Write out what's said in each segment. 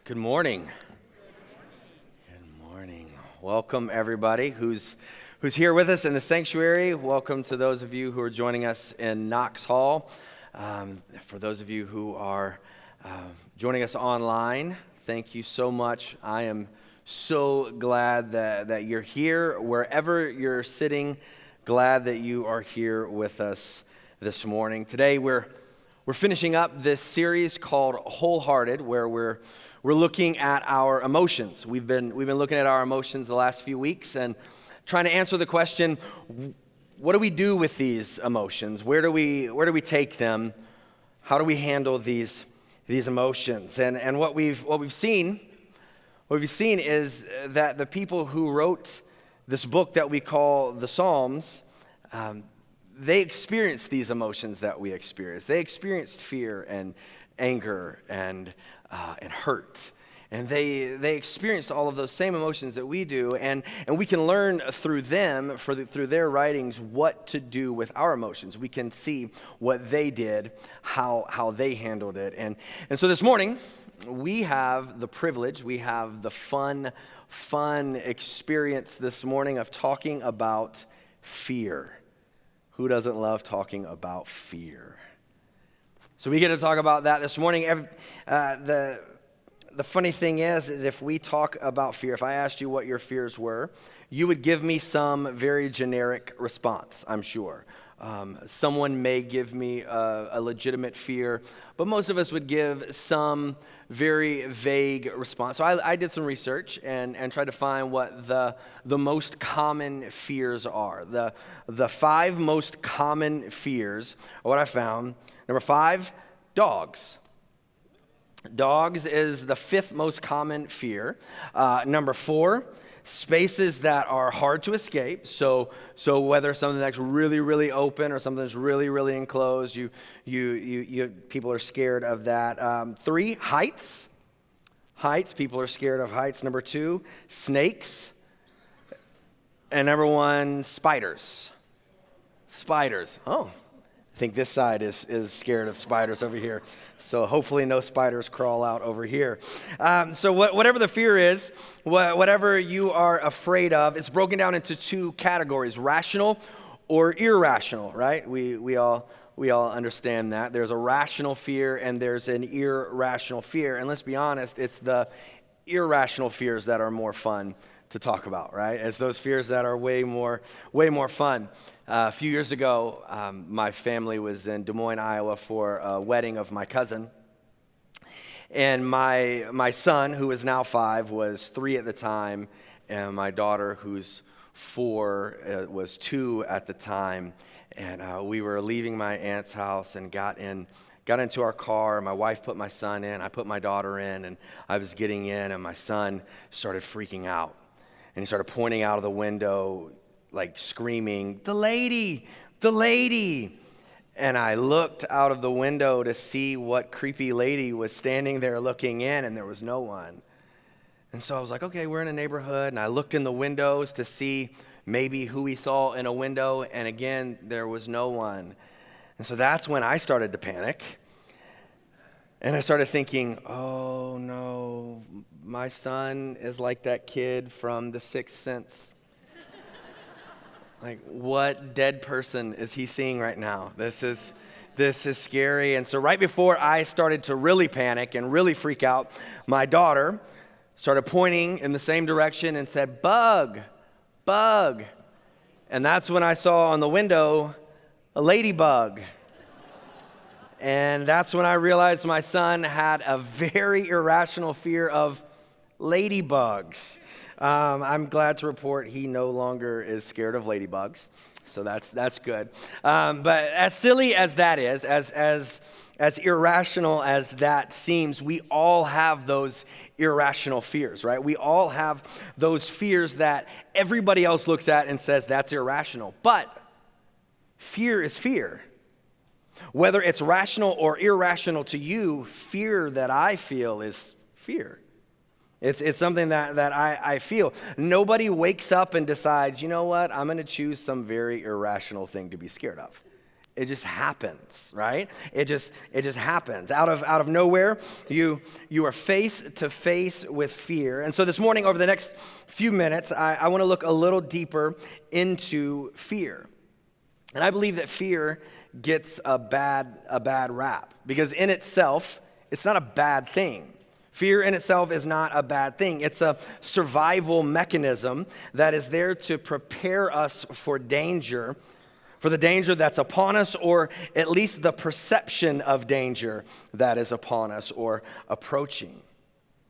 Good morning. Good morning. Welcome everybody who's here with us in the sanctuary. Welcome to those of you who are joining us in Knox Hall. For those of you who are joining us online, thank you so much. I am so glad that you're here. Wherever you're sitting, glad that you are here with us this morning. Today we're finishing up this series called Wholehearted, where we're looking at our emotions. We've been looking at our emotions the last few weeks and trying to answer the question, what do we do with these emotions? Where do we take them? How do we handle these emotions? And what we've seen is that the people who wrote this book that we call the Psalms, they experienced these emotions that we experience. They experienced fear and anger and hurt. And they experienced all of those same emotions that we do, and we can learn through them, through their writings, what to do with our emotions. We can see what they did, how they handled it. And so this morning, we have the privilege, we have the fun experience this morning of talking about fear. Who doesn't love talking about fear? So we get to talk about that this morning. The funny thing is if we talk about fear, if I asked you what your fears were, you would give me some very generic response, I'm sure. Someone may give me a legitimate fear, but most of us would give some very vague response. So I did some research and tried to find what the most common fears are. The 5 most common fears are what I found. Number 5, dogs. Dogs is the 5th most common fear. Number 4, spaces that are hard to escape. So whether something that's really, really open or something that's really, really enclosed, you people are scared of that. 3, heights. Heights, people are scared of heights. Number 2, snakes. And number 1, spiders. Spiders. Oh, I think this side is scared of spiders over here. So hopefully no spiders crawl out over here. So whatever the fear is, whatever you are afraid of, it's broken down into 2 categories, rational or irrational, right? We all understand that. There's a rational fear and there's an irrational fear. And let's be honest, it's the irrational fears that are more fun to talk about, right? It's those fears that are way more fun. A few years ago, my family was in Des Moines, Iowa for a wedding of my cousin. And my son, who is now 5, was 3 at the time, and my daughter, who's 4, was 2 at the time. And we were leaving my aunt's house and got into our car. My wife put my son in, I put my daughter in, and I was getting in, and my son started freaking out. And he started pointing out of the window, like screaming, the lady. And I looked out of the window to see what creepy lady was standing there looking in, and there was no one. And so I was like, okay, we're in a neighborhood. And I looked in the windows to see maybe who we saw in a window. And again, there was no one. And so that's when I started to panic. And I started thinking, oh no, my son is like that kid from The Sixth Sense. Like, what dead person is he seeing right now? This is scary. And so right before I started to really panic and really freak out, my daughter started pointing in the same direction and said, bug. And that's when I saw on the window a ladybug. And that's when I realized my son had a very irrational fear of ladybugs. I'm glad to report he no longer is scared of ladybugs, so that's good. But as silly as that is, as irrational as that seems, we all have those irrational fears, right? We all have those fears that everybody else looks at and says that's irrational. But fear is fear. Whether it's rational or irrational to you, fear that I feel is fear. It's something that I feel. Nobody wakes up and decides, you know what, I'm going to choose some very irrational thing to be scared of. It just happens, right? It just happens. Out of nowhere, you are face to face with fear. And so this morning, over the next few minutes, I want to look a little deeper into fear. And I believe that fear gets a bad rap because in itself, it's not a bad thing. Fear in itself is not a bad thing. It's a survival mechanism that is there to prepare us for danger, for the danger that's upon us, or at least the perception of danger that is upon us or approaching.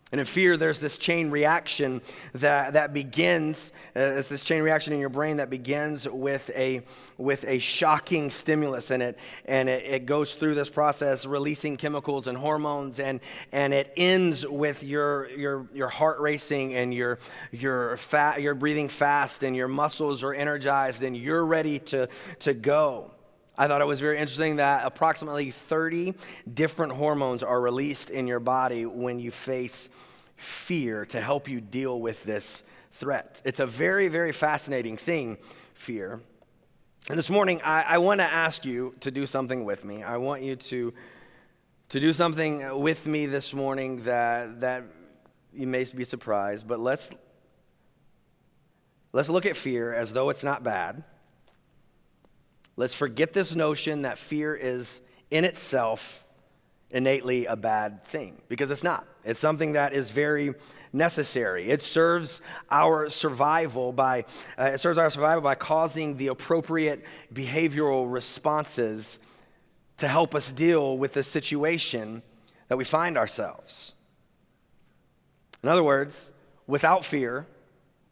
And in fear, there's this chain reaction that begins, it's this chain reaction in your brain that begins with a shocking stimulus, and it goes through this process releasing chemicals and hormones, and it ends with your heart racing, and you're breathing fast, and your muscles are energized, and you're ready to go. I thought it was very interesting that approximately 30 different hormones are released in your body when you face fear to help you deal with this threat. It's a very, very fascinating thing, fear. And this morning, I want to ask you to do something with me. I want you to do something with me this morning that you may be surprised, but let's look at fear as though it's not bad. Let's forget this notion that fear is in itself innately a bad thing, because it's not. It's something that is very necessary. It serves our survival by causing the appropriate behavioral responses to help us deal with the situation that we find ourselves. In other words, without fear,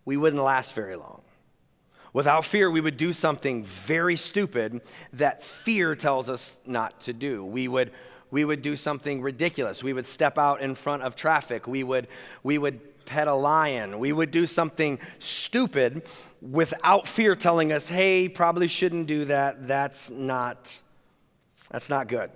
we wouldn't last very long. Without fear, we would do something very stupid that fear tells us not to do. We would do something ridiculous. We would step out in front of traffic. We would pet a lion. We would do something stupid without fear telling us, hey, probably shouldn't do that. That's not good.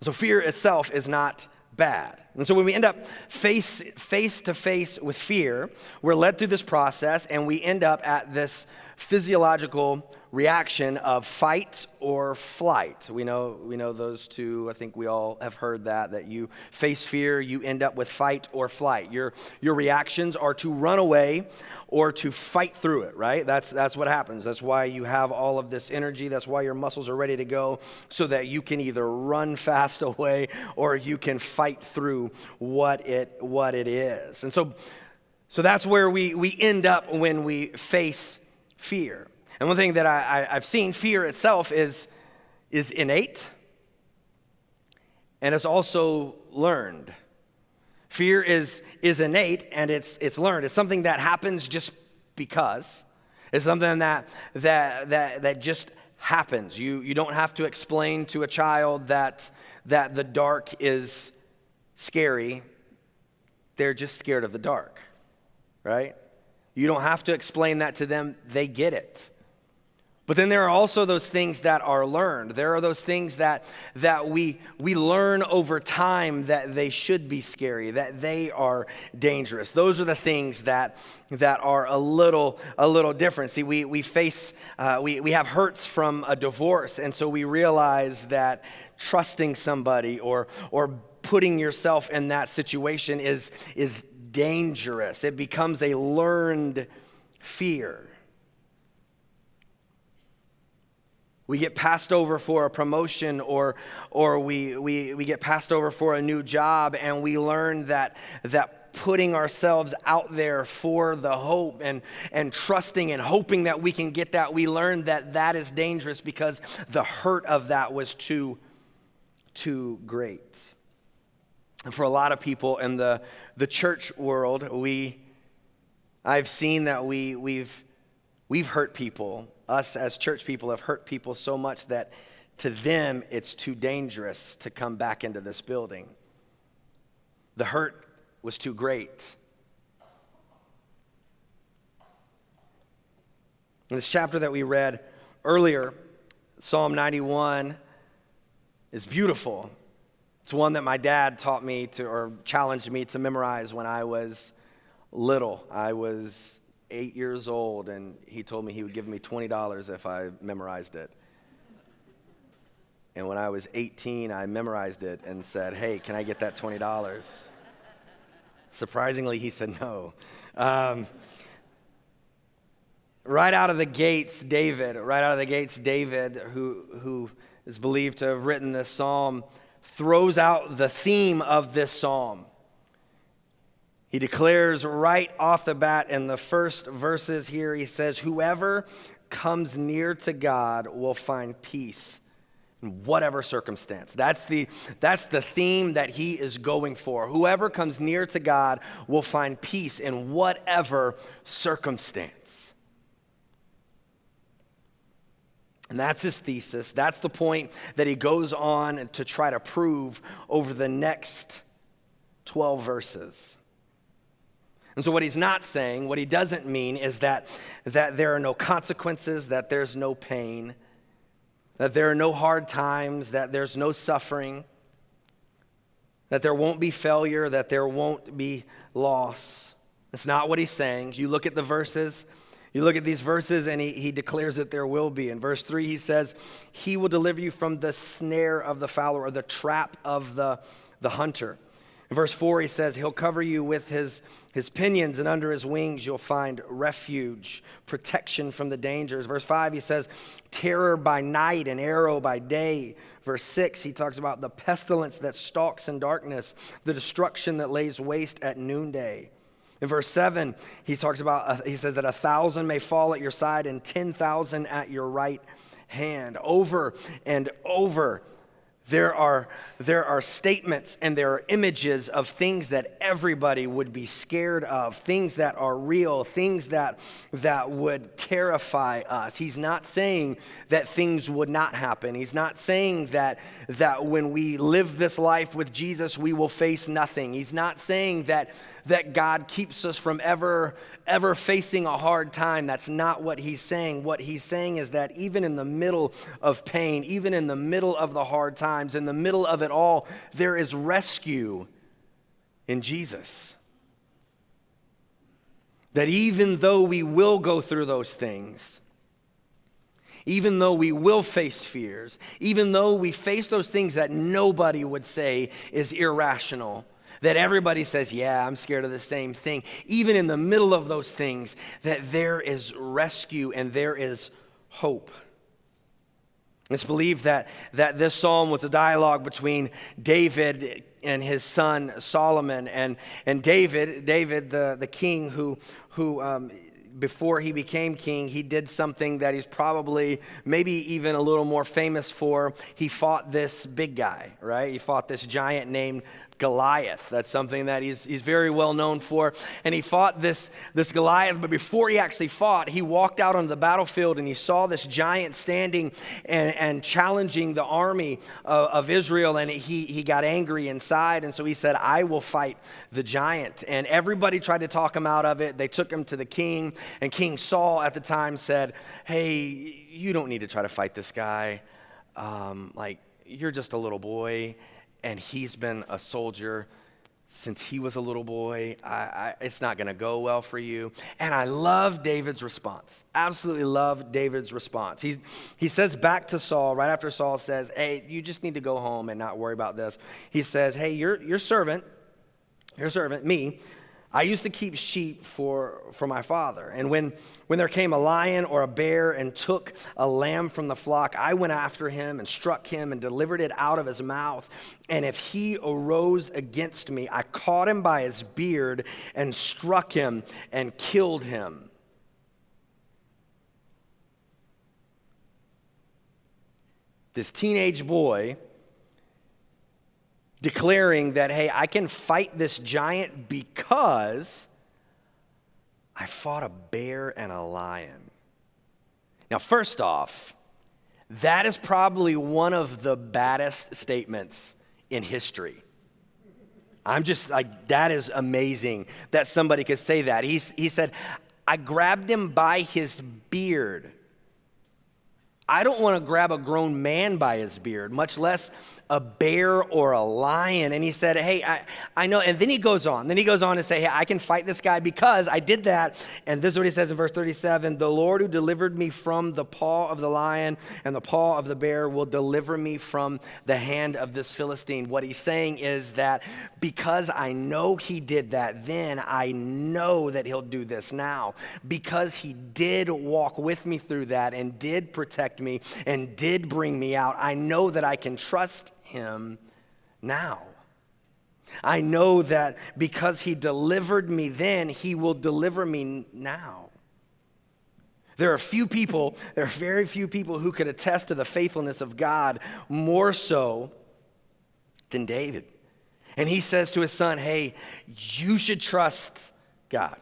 So fear itself is not bad. And so when we end up face to face with fear, we're led through this process and we end up at this physiological reaction of fight or flight. We know those two. I think we all have heard that you face fear, you end up with fight or flight. Your reactions are to run away or to fight through it, right? That's what happens. That's why you have all of this energy. That's why your muscles are ready to go, so that you can either run fast away or you can fight through what it is. And so that's where we end up when we face fear. And one thing that I've seen, fear itself is innate, and it's also learned. Fear is innate, and it's learned. It's something that happens just because. It's something that just happens. You don't have to explain to a child that the dark is scary. They're just scared of the dark, right? You don't have to explain that to them. They get it. But then there are also those things that are learned. There are those things that we learn over time that they should be scary, that they are dangerous. Those are the things that are a little different. See, we have hurts from a divorce, and so we realize that trusting somebody or putting yourself in that situation is dangerous. It becomes a learned fear. We get passed over for a promotion, or we get passed over for a new job, and we learn that putting ourselves out there for the hope and trusting and hoping that we can get that, we learn that is dangerous because the hurt of that was too great. And for a lot of people in the church world, I've seen that we've hurt people. Us as church people have hurt people so much that to them it's too dangerous to come back into this building. The hurt was too great. In this chapter that we read earlier, Psalm 91 is beautiful. It's one that my dad taught me or challenged me to memorize when I was little. I was 8 years old, and he told me he would give me $20 if I memorized it. And when I was 18, I memorized it and said, hey, can I get that $20? Surprisingly, he said no. Right out of the gates, David, who is believed to have written this psalm, throws out the theme of this psalm. He declares right off the bat in the first verses here, he says, whoever comes near to God will find peace in whatever circumstance. That's the theme that he is going for. Whoever comes near to God will find peace in whatever circumstance. And that's his thesis. That's the point that he goes on to try to prove over the next 12 verses. And so what he's not saying, what he doesn't mean is that there are no consequences, that there's no pain, that there are no hard times, that there's no suffering, that there won't be failure, that there won't be loss. That's not what he's saying. You look at the verses, you look at these verses, and he declares that there will be. In verse 3, he says, he will deliver you from the snare of the fowler or the trap of the hunter. In verse 4, he says, he'll cover you with his pinions, and under his wings you'll find refuge, protection from the dangers. Verse 5, he says, terror by night and arrow by day. Verse 6, he talks about the pestilence that stalks in darkness, the destruction that lays waste at noonday. In verse 7, he says that 1,000 may fall at your side and 10,000 at your right hand. Over and over, there are statements and there are images of things that everybody would be scared of, things that are real, things that would terrify us. He's not saying that things would not happen. He's not saying that when we live this life with Jesus, we will face nothing. He's not saying that God keeps us from ever facing a hard time. That's not what he's saying. What he's saying is that even in the middle of pain, even in the middle of the hard times, in the middle of it all, there is rescue in Jesus. That even though we will go through those things, even though we will face fears, even though we face those things that nobody would say is irrational, that everybody says, yeah, I'm scared of the same thing. Even in the middle of those things, that there is rescue and there is hope. It's believed that this psalm was a dialogue between David and his son Solomon. And David, the king who before he became king, he did something that he's probably maybe even a little more famous for. He fought this big guy, right? He fought this giant named Goliath. That's something that he's very well known for. And he fought this Goliath, but before he actually fought, he walked out on the battlefield and he saw this giant standing and challenging the army of Israel, and he got angry inside, and so he said, I will fight the giant. And everybody tried to talk him out of it. They took him to the king, and King Saul at the time said, hey, you don't need to try to fight this guy. You're just a little boy. And he's been a soldier since he was a little boy. It's not going to go well for you. And I love David's response. Absolutely love David's response. He says back to Saul, right after Saul says, hey, you just need to go home and not worry about this. He says, hey, your servant, me, I used to keep sheep for my father. And when there came a lion or a bear and took a lamb from the flock, I went after him and struck him and delivered it out of his mouth. And if he arose against me, I caught him by his beard and struck him and killed him. This teenage boy declaring that, hey, I can fight this giant because I fought a bear and a lion. Now, first off, that is probably one of the baddest statements in history. I'm just like, that is amazing that somebody could say that. He said, I grabbed him by his beard. I don't want to grab a grown man by his beard, much less a bear or a lion. And he said, hey, I know. And then he goes on. Then he goes on to say, hey, I can fight this guy because I did that. And this is what he says in verse 37, the Lord who delivered me from the paw of the lion and the paw of the bear will deliver me from the hand of this Philistine. What he's saying is that because I know he did that then, I know that he'll do this now. Because he did walk with me through that and did protect me and did bring me out, I know that I can trust him now. I know that because he delivered me then, he will deliver me now. There are very few people who could attest to the faithfulness of God more so than David. And he says to his son, hey, you should trust God.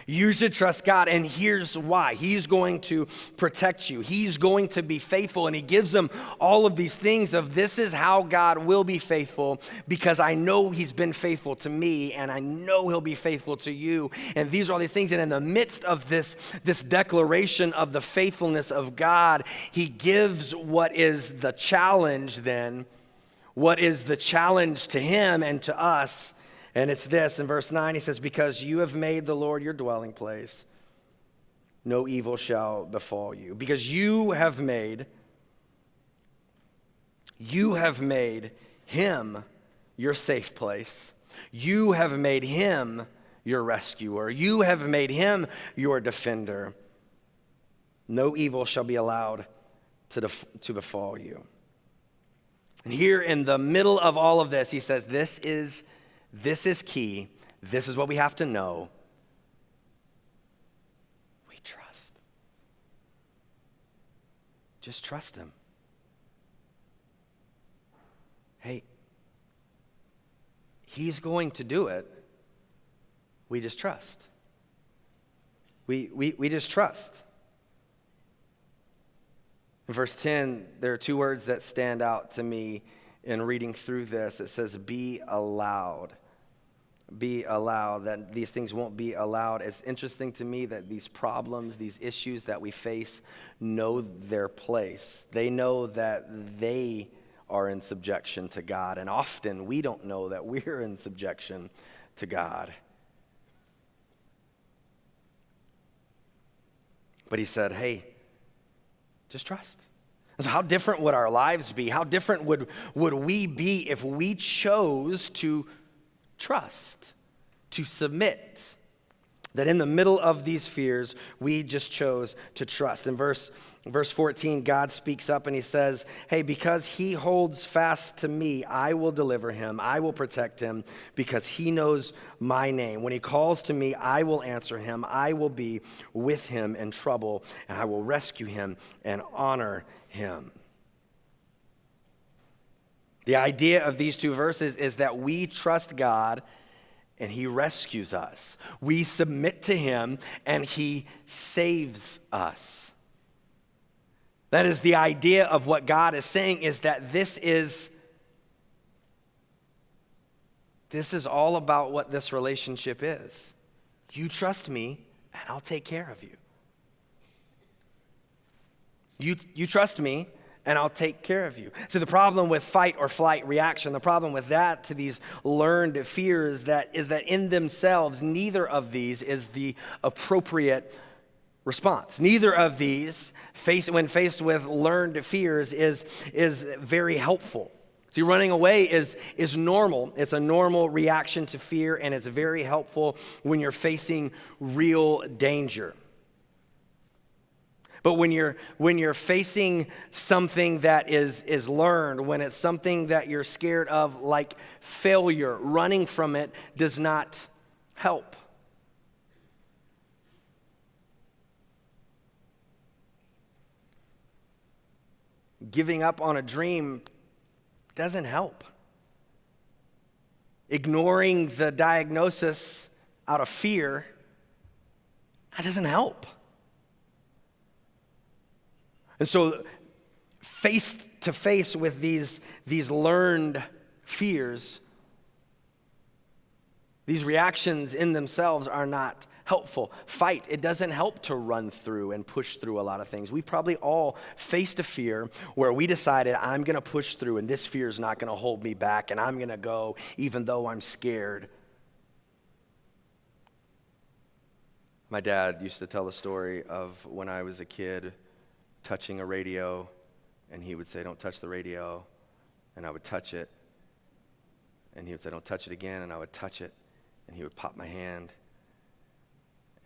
You should trust God, and here's why. He's going to protect you. He's going to be faithful, and he gives them all of these things of this is how God will be faithful because I know he's been faithful to me, and I know he'll be faithful to you. And these are all these things, and in the midst of this declaration of the faithfulness of God, he gives what is the challenge then, what is the challenge to him and to us. And it's this, in verse 9, he says, because you have made the Lord your dwelling place, no evil shall befall you. Because you have made him your safe place. You have made him your rescuer. You have made him your defender. No evil shall be allowed to befall you. And here in the middle of all of this, he says, this is key. This is what we have to know. We trust. Just trust him. Hey, he's going to do it. We just trust. We just trust. In verse 10, there are two words that stand out to me in reading through this. It says, be allowed. Be allowed, that these things won't be allowed. It's interesting to me that these problems, these issues that we face know their place. They know that they are in subjection to God. And often we don't know that we're in subjection to God. But he said, hey, just trust. So how different would our lives be? How different would we be if we chose to trust, to submit? That in the middle of these fears, we just chose to trust. In verse 14, God speaks up and he says, hey, because he holds fast to me, I will deliver him. I will protect him because he knows my name. When he calls to me, I will answer him. I will be with him in trouble, and I will rescue him and honor him. The idea of these two verses is that we trust God and he rescues us. We submit to him and he saves us. That is the idea of what God is saying, is that this is all about what this relationship is. You trust me and I'll take care of you. You trust me and I'll take care of you. So the problem with fight or flight reaction, the problem with that to these learned fears is that in themselves, neither of these is the appropriate response. Neither of these, when faced with learned fears, is very helpful. See, running away is normal. It's a normal reaction to fear, and it's very helpful when you're facing real danger. But when you're facing something that is learned, when it's something that you're scared of, like failure, running from it does not help. Giving up on a dream doesn't help. Ignoring the diagnosis out of fear, that doesn't help. And so, face to face with these learned fears, these reactions in themselves are not helpful. Fight, it doesn't help to run through and push through a lot of things. We've probably all faced a fear where we decided, I'm going to push through and this fear is not going to hold me back and I'm going to go even though I'm scared. My dad used to tell the story of when I was a kid touching a radio, and he would say, don't touch the radio, and I would touch it. And he would say, don't touch it again, and I would touch it, and he would pop my hand.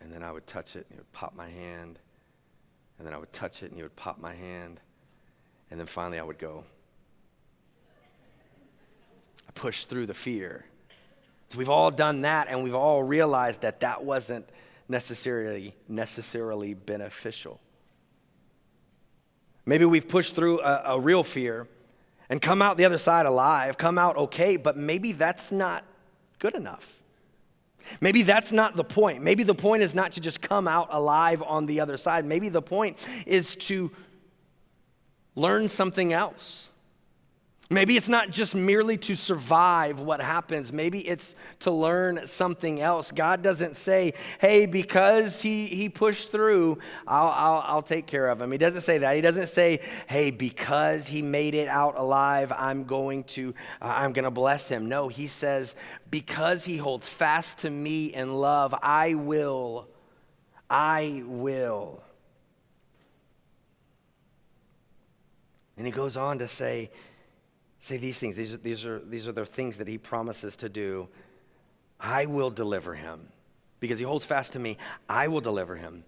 And then I would touch it, and he would pop my hand. And then I would touch it, and he would pop my hand. And then finally I would go. I pushed through the fear. So we've all done that, and we've all realized that that wasn't necessarily beneficial. Maybe we've pushed through a real fear and come out the other side alive, come out okay, but maybe that's not good enough. Maybe that's not the point. Maybe the point is not to just come out alive on the other side. Maybe the point is to learn something else. Maybe it's not just merely to survive what happens. Maybe it's to learn something else. God doesn't say, hey, because he pushed through, I'll take care of him. He doesn't say that. He doesn't say, hey, because he made it out alive, I'm going to bless him. No, he says, because he holds fast to me in love, I will. And he goes on to say these things. These are the things that he promises to do. I will deliver him. Because he holds fast to me, I will deliver him.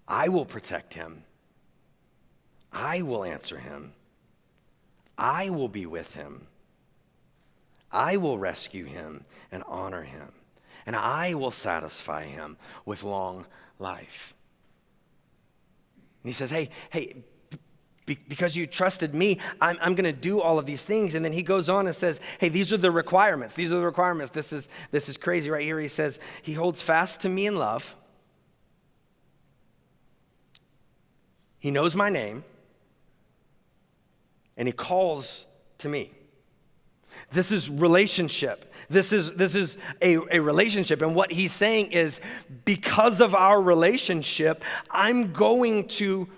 I will protect him. I will answer him. I will be with him. I will rescue him and honor him. And I will satisfy him with long life. And he says, hey, because you trusted me, I'm going to do all of these things. And then he goes on and says, hey, these are the requirements. These are the requirements. This is crazy right here. He says, he holds fast to me in love. He knows my name. And he calls to me. This is relationship. This is a relationship. And what he's saying is, because of our relationship, I'm going to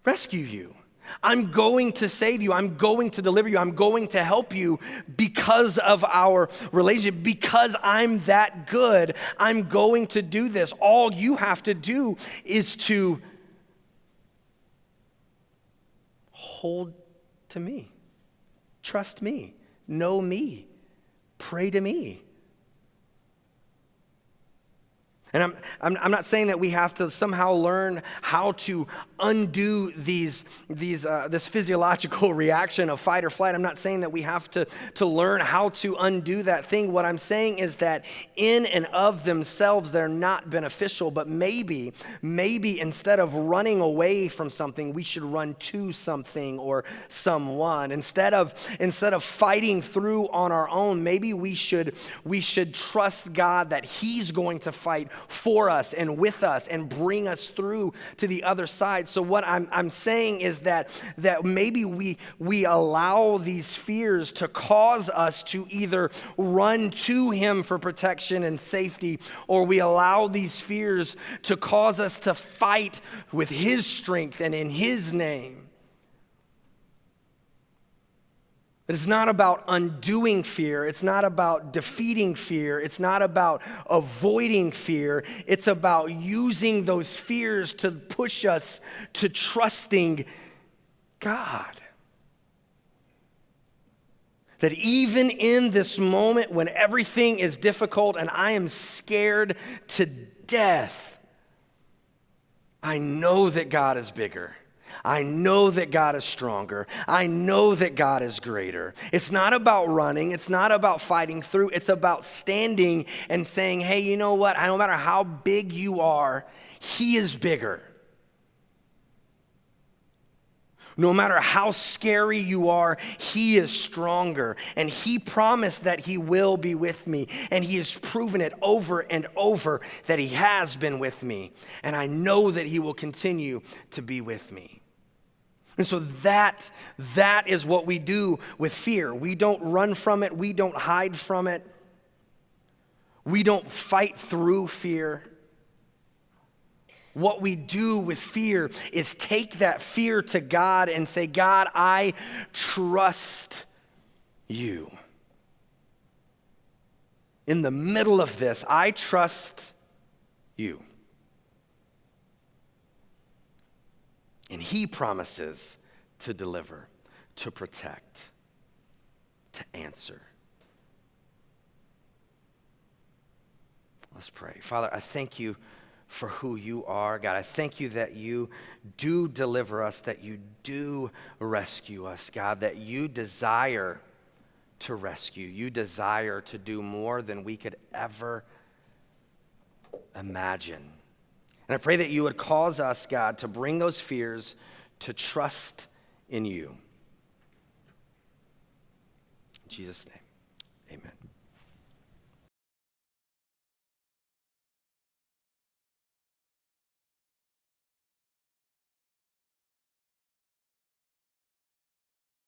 rescue you. I'm going to save you. I'm going to deliver you. I'm going to help you because of our relationship. Because I'm that good, I'm going to do this. All you have to do is to hold to me, trust me, know me, pray to me. And I'm not saying that we have to somehow learn how to undo this physiological reaction of fight or flight. I'm not saying that we have to learn how to undo that thing. What I'm saying is that in and of themselves, they're not beneficial. But maybe instead of running away from something, we should run to something or someone. Instead of fighting through on our own, maybe we should trust God that He's going to fight for us and with us and bring us through to the other side. So what I'm saying is that maybe we allow these fears to cause us to either run to Him for protection and safety, or we allow these fears to cause us to fight with His strength and in His name. It's not about undoing fear. It's not about defeating fear. It's not about avoiding fear. It's about using those fears to push us to trusting God. That even in this moment when everything is difficult and I am scared to death, I know that God is bigger. I know that God is stronger. I know that God is greater. It's not about running. It's not about fighting through. It's about standing and saying, hey, you know what? No matter how big you are, He is bigger. No matter how scary you are, He is stronger. And He promised that He will be with me. And He has proven it over and over that He has been with me. And I know that He will continue to be with me. And so that is what we do with fear. We don't run from it. We don't hide from it. We don't fight through fear. what we do with fear is take that fear to God and say, God, I trust you. In the middle of this, I trust you. And he promises to deliver, to protect, to answer. Let's pray. Father, I thank you for who you are. God, I thank you that you do deliver us, that you do rescue us, God, that you desire to rescue. You desire to do more than we could ever imagine. And I pray that you would cause us, God, to bring those fears to trust in you. In Jesus' name.